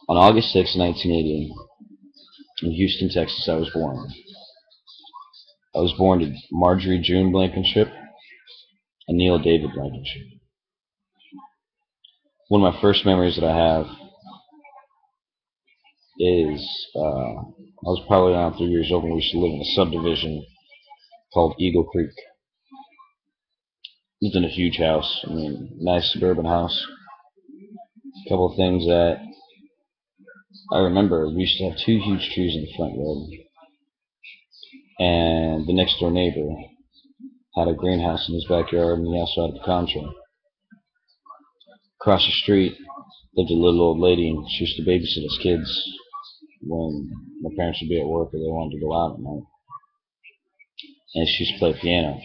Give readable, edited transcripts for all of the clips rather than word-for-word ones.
On August 6, 1980, in Houston, Texas, I was born. I was born to Marjorie June Blankenship and Neil David Blankenship. One of my first memories that I have is I was probably around 3 years old when we used to live in a subdivision called Eagle Creek. Lived in a huge house. I mean, nice suburban house. A couple of things that I remember: we used to have two huge trees in the front yard, and the next door neighbor had a greenhouse in his backyard, and he also had a pecan tree. Across the street lived a little old lady, and she used to babysit us kids when my parents would be at work or they wanted to go out at night. And she used to play piano.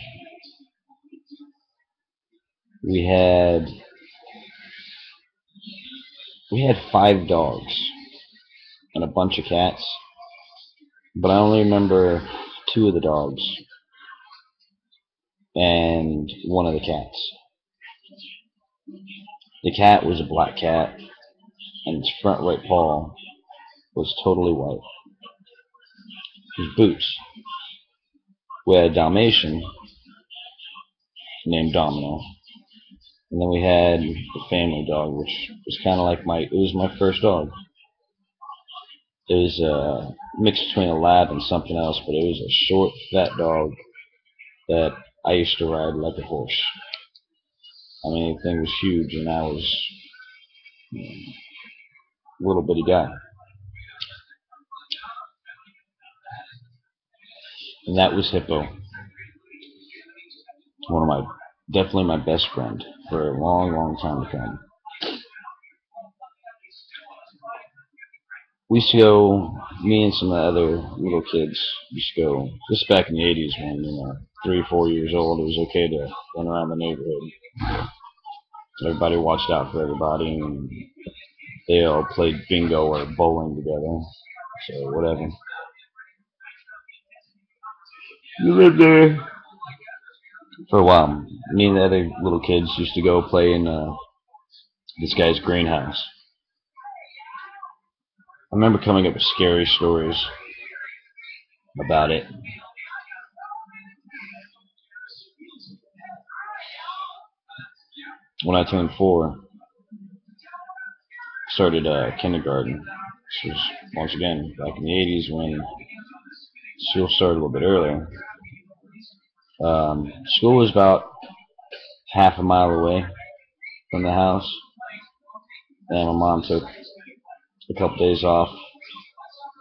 We had we had 5 dogs and a bunch of cats, but I only remember two of the dogs and one of the cats. The cat was a black cat, and its front right paw was totally white. His boots. We had a Dalmatian named Domino, and then we had the family dog, which was kind of like it was my first dog. It was a mix between a lab and something else, but it was a short, fat dog that I used to ride like a horse. I mean, the thing was huge, and I was a little bitty guy. And that was Hippo, one of definitely my best friend for a long, long time to come. We used to go, me and some of the other little kids used to go, this back in the 80s when, 3 or 4 years old, it was okay to run around the neighborhood. Everybody watched out for everybody, and they all played bingo or bowling together, so whatever. We lived there for a while. Me and the other little kids used to go play in this guy's greenhouse. I remember coming up with scary stories about it. When I turned 4, started kindergarten. This was, once again, back in the 80s when school started a little bit earlier. School was about half a mile away from the house, and my mom took a couple days off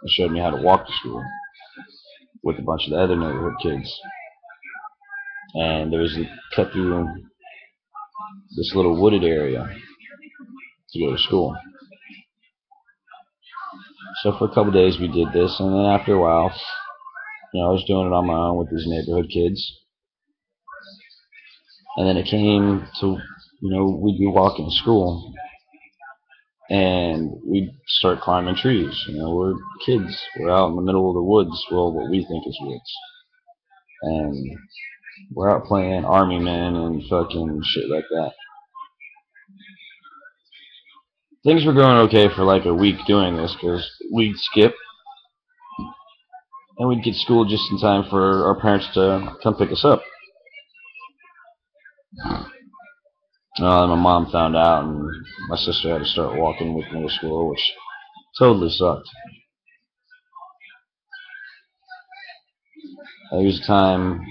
and showed me how to walk to school with a bunch of the other neighborhood kids. And there was a cut through this little wooded area to go to school. So for a couple days we did this, and then after a while, I was doing it on my own with these neighborhood kids. And then it came to, we'd be walking to school, and we'd start climbing trees. We're kids. We're out in the middle of the woods, well, what we think is woods. And we're out playing army men and fucking shit like that. Things were going okay for like a week doing this, because we'd skip, and we'd get to school just in time for our parents to come pick us up. My mom found out, and my sister had to start walking with me to school, which totally sucked. There was a time,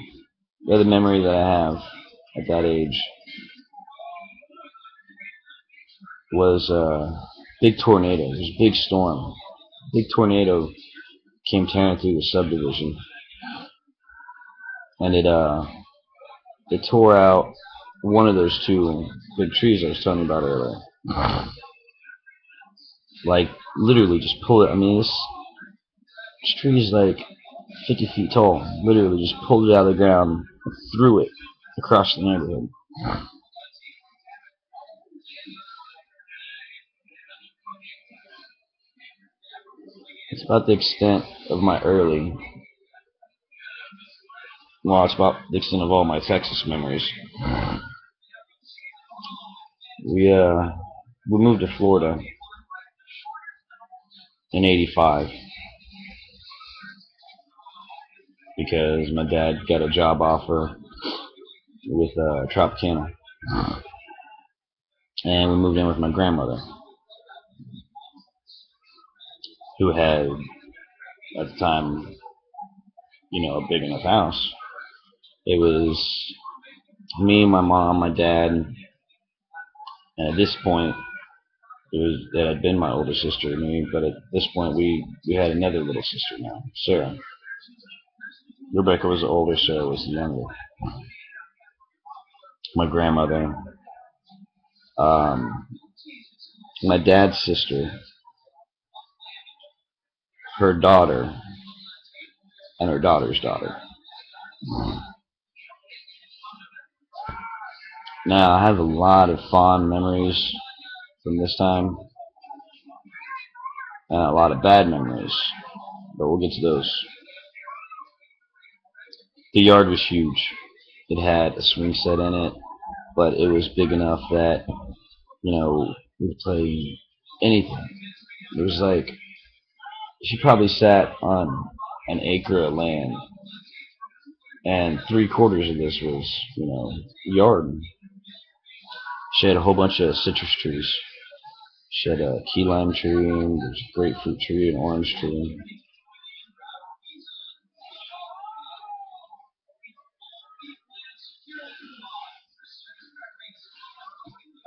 the other memory that I have at that age was a big tornado. It was a big storm. Big tornado came tearing through the subdivision, and it tore out one of those two big trees I was telling you about earlier. Like, literally just pull it. I mean, this tree is like 50 feet tall. Literally just pulled it out of the ground and threw it across the neighborhood. It's about the extent of my early, well, it's about the extent of all my Texas memories. We moved to Florida in '85 because my dad got a job offer with Tropicana, and we moved in with my grandmother, who had at the time, a big enough house. It was me, my mom, my dad, and at this point, that had been my older sister and me. But at this point, we had another little sister now, Sarah. Rebecca was the older, Sarah was the younger. My grandmother, um, my dad's sister, her daughter, and her daughter's daughter. Now, I have a lot of fond memories from this time, and a lot of bad memories, but we'll get to those. The yard was huge. It had a swing set in it, but it was big enough that, we could play anything. It was like, she probably sat on an acre of land, and 3/4 of this was, yard. She had a whole bunch of citrus trees. She had a key lime tree, and there's a grapefruit tree, an orange tree.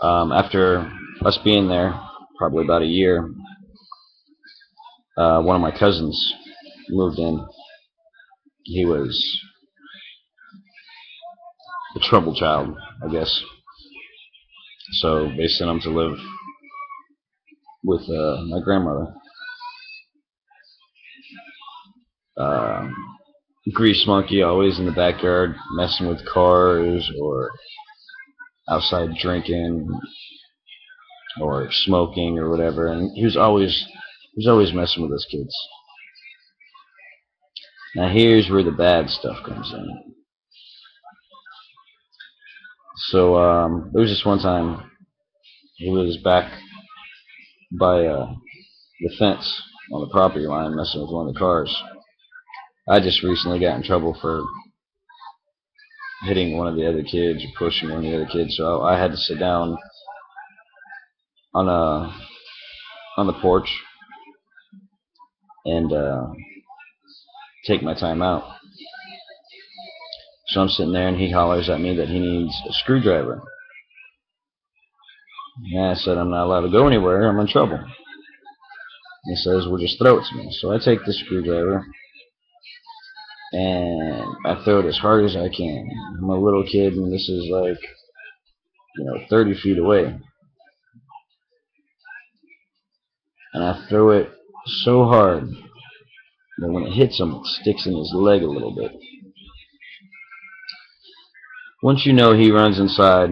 After us being there, probably about a year, one of my cousins moved in. He was a trouble child, I guess. So they sent him to live with my grandmother. Uh, Grease monkey, always in the backyard, messing with cars or outside drinking or smoking or whatever. And he was always messing with us kids. Now here's where the bad stuff comes in. So there was this one time he was back by the fence on the property line messing with one of the cars. I just recently got in trouble for hitting one of the other kids or pushing one of the other kids, so I had to sit down on the porch and take my time out. So I'm sitting there, and he hollers at me that he needs a screwdriver. And I said, I'm not allowed to go anywhere. I'm in trouble. And he says, well, just throw it to me. So I take the screwdriver, and I throw it as hard as I can. I'm a little kid, and this is like, 30 feet away. And I throw it so hard that when it hits him, it sticks in his leg a little bit. Once you know, he runs inside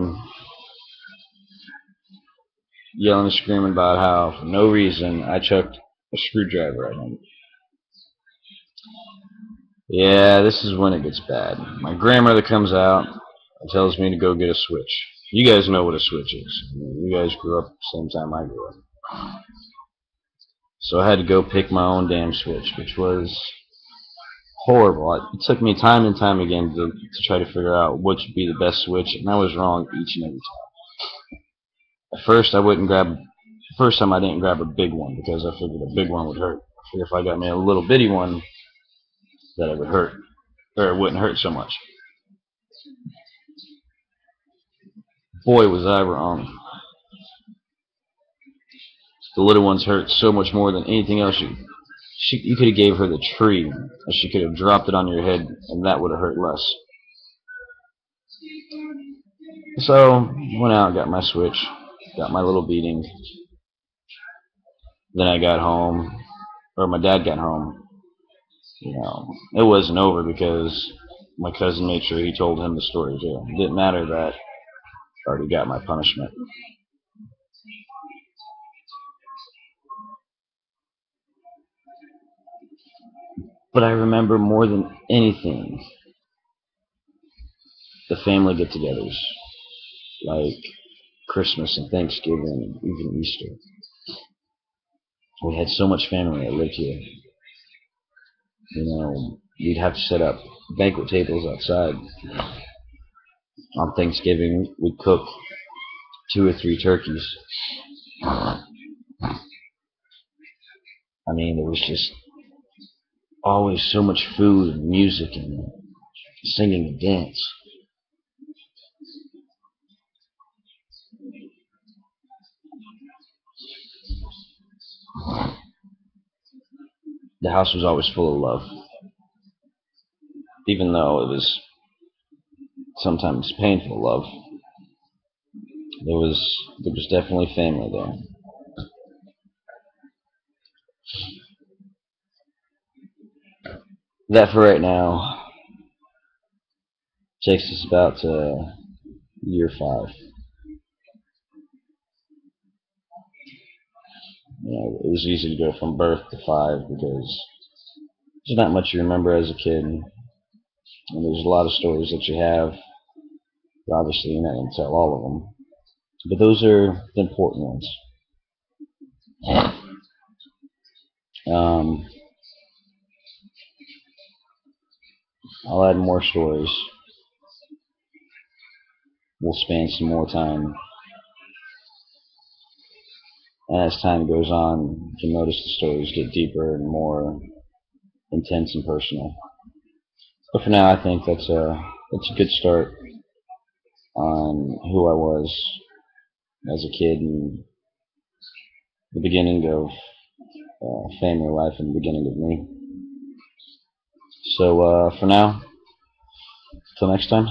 yelling and screaming about how, for no reason, I chucked a screwdriver at him. Yeah, this is when it gets bad. My grandmother comes out and tells me to go get a switch. You guys know what a switch is. You guys grew up at the same time I grew up. So I had to go pick my own damn switch, which was horrible. It took me time and time again to try to figure out which would be the best switch, and I was wrong each and every time. At first, first time I didn't grab a big one because I figured a big one would hurt. I figured if I got me a little bitty one, that it would hurt, or it wouldn't hurt so much. Boy, was I wrong. The little ones hurt so much more than anything else. You could have gave her the tree, or she could have dropped it on your head, and that would have hurt less. So, went out, got my switch, got my little beating. Then I got home, or my dad got home. It wasn't over because my cousin made sure he told him the story too. It didn't matter that I already got my punishment. But I remember more than anything the family get-togethers, like Christmas and Thanksgiving and even Easter. We had so much family that lived here. You know, you'd have to set up banquet tables outside. On Thanksgiving, we'd cook 2 or 3 turkeys. I mean, there was just always so much food and music and singing and dance. The house was always full of love, even though it was sometimes painful love. There was definitely family there. That for right now takes us about to year 5. You know, it was easy to go from birth to 5 because there's not much you remember as a kid, and there's a lot of stories that you have. Obviously, you're not going to tell all of them, but those are the important ones. Um, I'll add more stories. We'll spend some more time. And as time goes on, you can notice the stories get deeper and more intense and personal. But for now, I think that's a good start on who I was as a kid and the beginning of family life and the beginning of me. So for now, till next time.